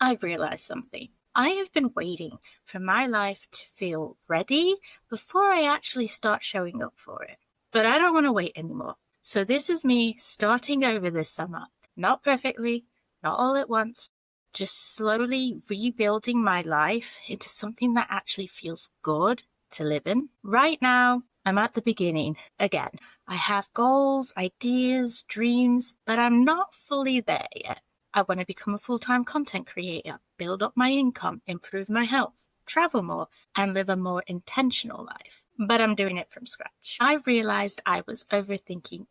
I've realized something. I have been waiting for my life to feel ready before I actually start showing up for it. But I don't want to wait anymore. So this is me starting over this summer. Not perfectly, not all at once, just slowly rebuilding my life into something that actually feels good to live in. Right now, I'm at the beginning again. I have goals, ideas, dreams, but I'm not fully there yet. I want to become a full-time content creator, build up my income, improve my health, travel more, and live a more intentional life. But I'm doing it from scratch. I realized I was overthinking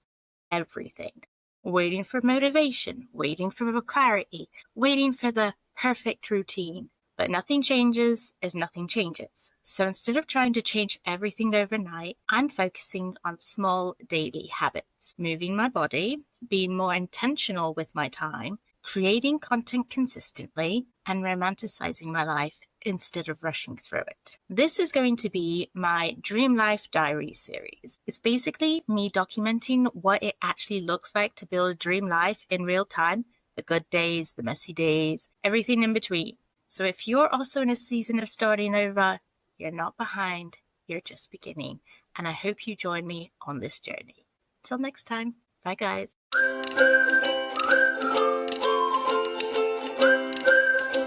everything. Waiting for motivation, waiting for clarity, waiting for the perfect routine. But nothing changes if nothing changes. So instead of trying to change everything overnight, I'm focusing on small daily habits, moving my body, being more intentional with my time, creating content consistently, and romanticizing my life instead of rushing through it. This is going to be my Dream Life Diary series. It's basically me documenting what it actually looks like to build a dream life in real time, the good days, the messy days, everything in between. So if you're also in a season of starting over, you're not behind, you're just beginning. And I hope you join me on this journey. Until next time, bye guys.